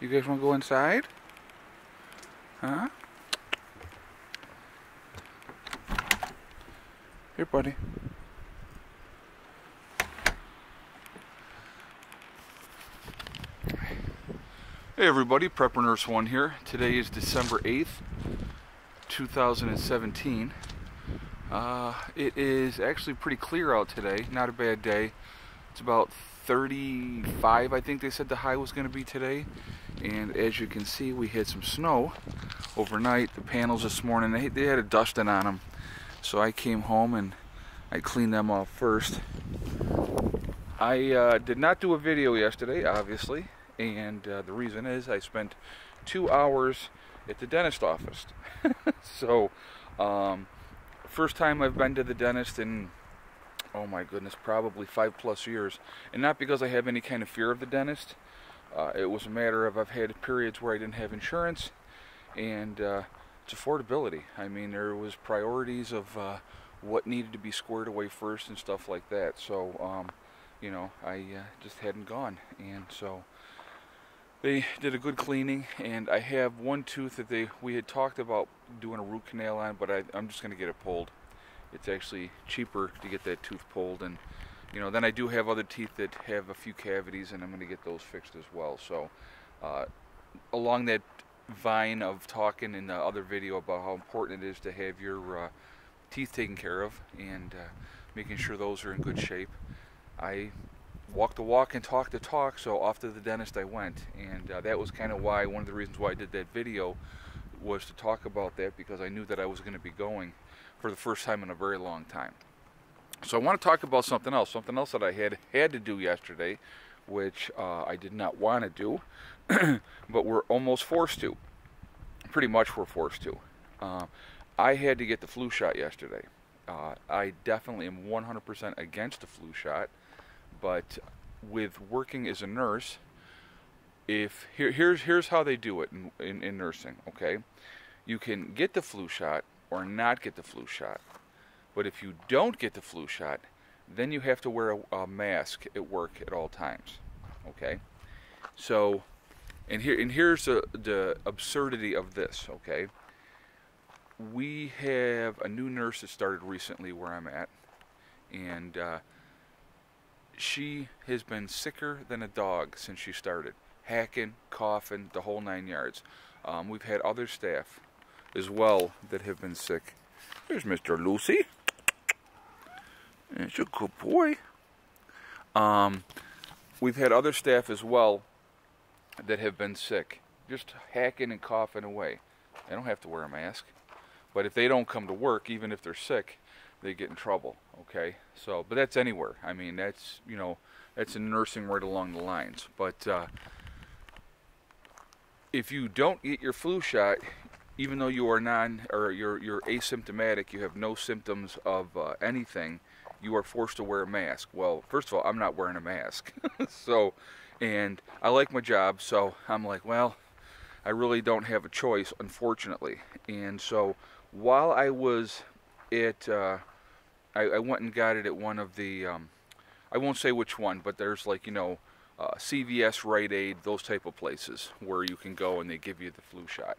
You guys want to go inside? Huh? Here, buddy. Hey everybody, Prepper Nurse 1 here. Today is December 8th, 2017. It is actually pretty clear out today, not a bad day. It's about 35, I think they said the high was going to be today. And as you can see, we had some snow overnight. The panels this morning, they had a dusting on them. So I came home and I cleaned them off first. I did not do a video yesterday, obviously. And the reason is I spent 2 hours at the dentist office. So, first time I've been to the dentist in, oh my goodness, probably 5+ years. And not because I have any kind of fear of the dentist. It was a matter of I've had periods where I didn't have insurance, and it's affordability. I mean, there was priorities of what needed to be squared away first and stuff like that. So, you know, I just hadn't gone, and so they did a good cleaning, and I have one tooth that we had talked about doing a root canal on, but I'm just going to get it pulled. It's actually cheaper to get that tooth pulled, and you know, then I do have other teeth that have a few cavities, and I'm going to get those fixed as well. So along that vine of talking in the other video about how important it is to have your teeth taken care of and making sure those are in good shape, I walk the walk and talk the talk, so off to the dentist I went, and that was kind of why, one of the reasons why I did that video was to talk about that, because I knew that I was going to be going for the first time in a very long time. So I want to talk about something else that I had to do yesterday, which I did not want to do, but we're almost forced to. Pretty much we're forced to. I had to get the flu shot yesterday. I definitely am 100% against the flu shot. But with working as a nurse, here's how they do it in nursing, okay? You can get the flu shot or not get the flu shot. But if you don't get the flu shot, then you have to wear a mask at work at all times, okay? So, and here's the absurdity of this, okay? We have a new nurse that started recently where I'm at, and she has been sicker than a dog since she started. Hacking, coughing, the whole 9 yards. We've had other staff as well that have been sick. There's Mr. Lucy. It's a good boy. We've had other staff as well that have been sick. Just hacking and coughing away. They don't have to wear a mask. But if they don't come to work, even if they're sick, they get in trouble, okay? So, but that's anywhere. I mean, that's, you know, that's in nursing right along the lines. But if you don't get your flu shot, even though you are you're asymptomatic, you have no symptoms of anything, you are forced to wear a mask. Well, first of all, I'm not wearing a mask. So, and I like my job, so I'm like, well, I really don't have a choice, unfortunately. And so, while I was at I went and got it at one of the, I won't say which one, but there's like, you know, CVS, Rite Aid, those type of places where you can go and they give you the flu shot.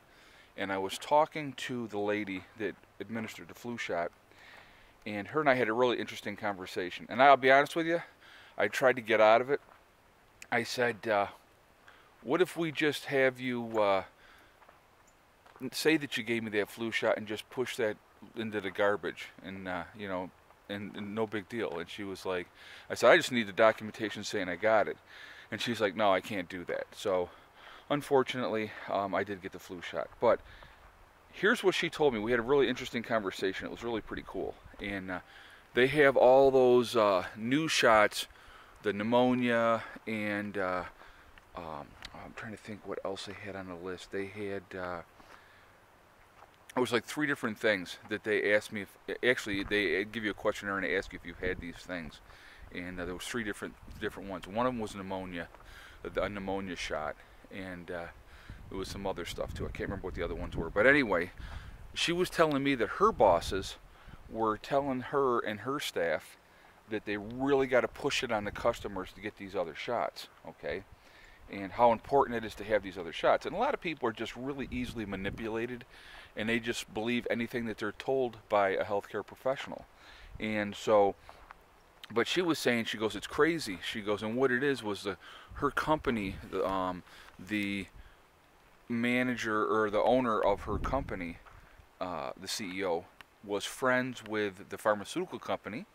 And I was talking to the lady that administered the flu shot, and her and I had a really interesting conversation. And I'll be honest with you, I tried to get out of it. I said, what if we just have you say that you gave me that flu shot and just push that into the garbage, and you know, and no big deal. And she was like, I said, I just need the documentation saying I got it. And she's like, no, I can't do that. So unfortunately, I did get the flu shot. But here's what she told me. We had a really interesting conversation. It was really pretty cool. And they have all those new shots, the pneumonia, and I'm trying to think what else they had on the list. They had it was like 3 different things that they asked me if, actually they give you a questionnaire and they ask you if you've had these things, and there was 3 different ones. One of them was pneumonia, a pneumonia shot, and there was some other stuff too. I can't remember what the other ones were, but anyway, she was telling me that her bosses were telling her and her staff that they really got to push it on the customers to get these other shots, okay? and how important it is to have these other shots. And a lot of people are just really easily manipulated, and they just believe anything that they're told by a healthcare professional. And so, but she was saying, she goes, it's crazy. She goes, and what it is was her company, the manager or the owner of her company, the CEO, was friends with the pharmaceutical company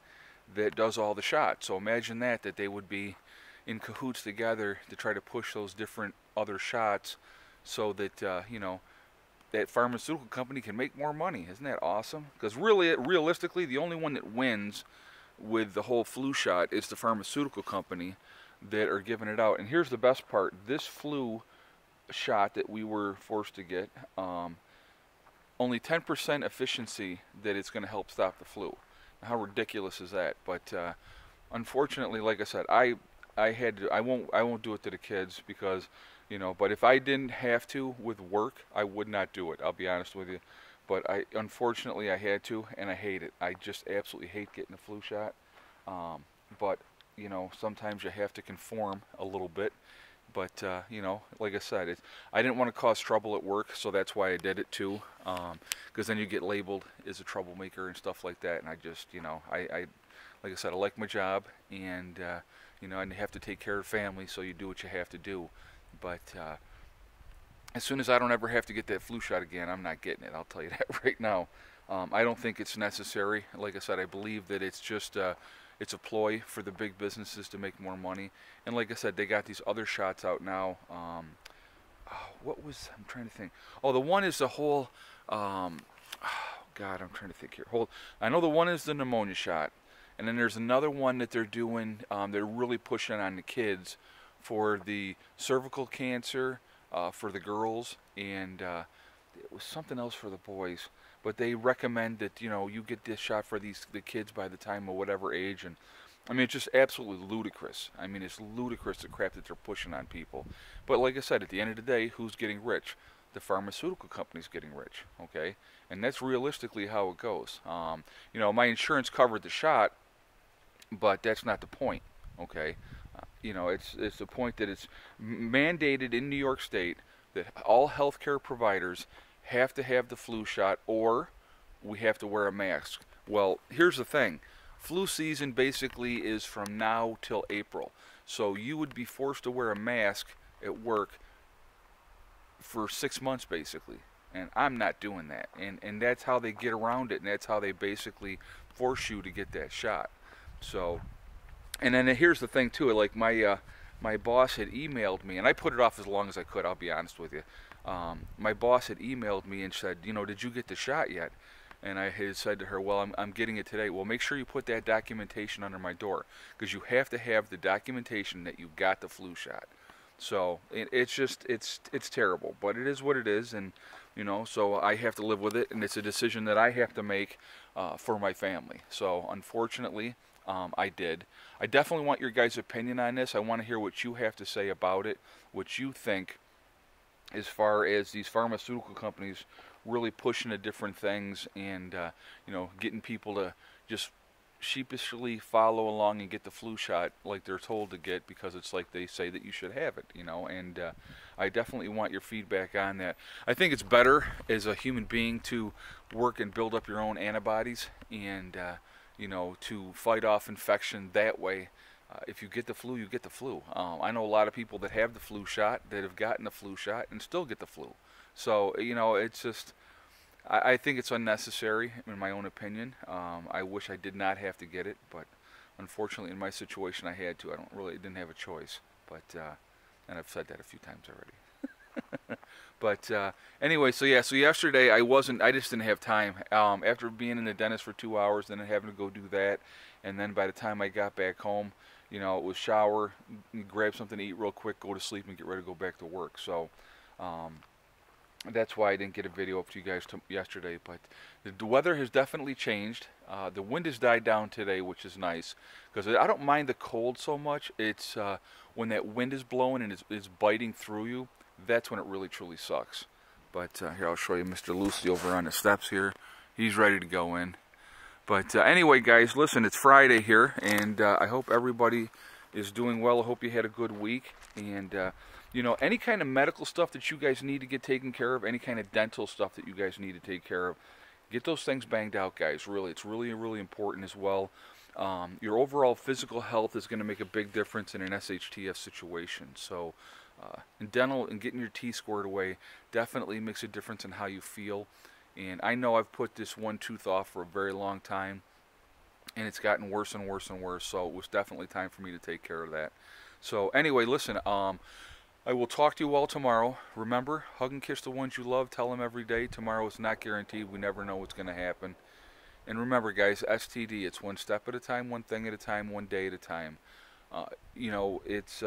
that does all the shots. So imagine that they would be in cahoots together to try to push those different other shots so that, you know, that pharmaceutical company can make more money. Isn't that awesome? Because really, realistically, the only one that wins with the whole flu shot is the pharmaceutical company that are giving it out. And here's the best part. This flu shot that we were forced to get, only 10% efficiency that it's going to help stop the flu. How ridiculous is that? But unfortunately, like I said, I won't do it to the kids because, you know, but if I didn't have to with work, I would not do it. I'll be honest with you. But unfortunately I had to, and I hate it. I just absolutely hate getting a flu shot. But you know, sometimes you have to conform a little bit. But you know, like I said, I didn't want to cause trouble at work, so that's why I did it too. Because then you get labeled as a troublemaker and stuff like that. And I just, you know, I like I said, I like my job, and you know, and you have to take care of family, so you do what you have to do. But as soon as I don't ever have to get that flu shot again, I'm not getting it. I'll tell you that right now. I don't think it's necessary. Like I said, I believe that it's just it's a ploy for the big businesses to make more money. And like I said, they got these other shots out now. What was, I'm trying to think. Oh, the one is the whole, God, I'm trying to think here. I know the one is the pneumonia shot. And then there's another one that they're doing, they're really pushing on the kids for the cervical cancer, for the girls, and it was something else for the boys. But they recommend that, you know, you get this shot for the kids by the time of whatever age. And I mean, it's just absolutely ludicrous. I mean, it's ludicrous, the crap that they're pushing on people. But like I said, at the end of the day, who's getting rich? The pharmaceutical company's getting rich, okay? And that's realistically how it goes. You know, my insurance covered the shot, but that's not the point, okay? You know, it's the point that it's mandated in New York State that all healthcare providers have to have the flu shot, or we have to wear a mask. Well, here's the thing. Flu season basically is from now till April. So you would be forced to wear a mask at work for 6 months basically. And I'm not doing that. And that's how they get around it, and that's how they basically force you to get that shot. So, and then here's the thing too, like my boss had emailed me, and I put it off as long as I could, I'll be honest with you. My boss had emailed me and said, you know, did you get the shot yet? And I had said to her, well, I'm getting it today. Well, make sure you put that documentation under my door, because you have to have the documentation that you got the flu shot. So it's just, it's terrible, but it is what it is, and you know, so I have to live with it, and it's a decision that I have to make for my family. So unfortunately, I did. I definitely want your guys' opinion on this. I want to hear what you have to say about it, what you think as far as these pharmaceutical companies really pushing to different things, and you know, getting people to just sheepishly follow along and get the flu shot like they're told to get, because it's like they say that you should have it, you know. And I definitely want your feedback on that. I think it's better as a human being to work and build up your own antibodies, and you know, to fight off infection that way. If you get the flu, you get the flu. I know a lot of people that have the flu shot that have gotten the flu shot and still get the flu. So, you know, it's just, I think it's unnecessary in my own opinion. I wish I did not have to get it, but unfortunately in my situation I had to. Didn't have a choice. But, and I've said that a few times already. But anyway, so yeah, so yesterday I just didn't have time. After being in the dentist for 2 hours, then having to go do that, and then by the time I got back home, you know, it was shower, grab something to eat real quick, go to sleep, and get ready to go back to work. So that's why I didn't get a video up to you guys yesterday. But the weather has definitely changed. The wind has died down today, which is nice, because I don't mind the cold so much. It's when that wind is blowing and it's biting through you, that's when it really truly sucks. But here, I'll show you Mr. Lucy over on the steps here. He's ready to go in. But anyway, guys, listen, it's Friday here, and I hope everybody is doing well. I hope you had a good week. And, you know, any kind of medical stuff that you guys need to get taken care of, any kind of dental stuff that you guys need to take care of, get those things banged out, guys. Really, it's really, really important as well. Your overall physical health is going to make a big difference in an SHTF situation. So, in dental and getting your teeth squared away definitely makes a difference in how you feel. And I know I've put this one tooth off for a very long time, and it's gotten worse and worse and worse. So it was definitely time for me to take care of that. So anyway, listen, I will talk to you all tomorrow. Remember, hug and kiss the ones you love. Tell them every day. Tomorrow is not guaranteed. We never know what's going to happen. And remember, guys, STD, it's one step at a time, one thing at a time, one day at a time. You know, it's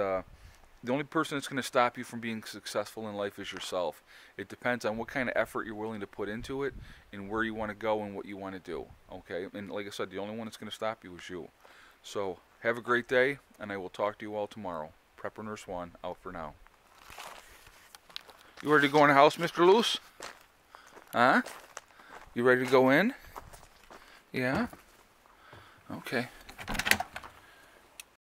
the only person that's going to stop you from being successful in life is yourself. It depends on what kind of effort you're willing to put into it and where you want to go and what you want to do. Okay? And like I said, the only one that's going to stop you is you. So have a great day, and I will talk to you all tomorrow. Prepper Nurse 1, out for now. You ready to go in the house, Mr. Loose? Huh? You ready to go in? Yeah? Okay.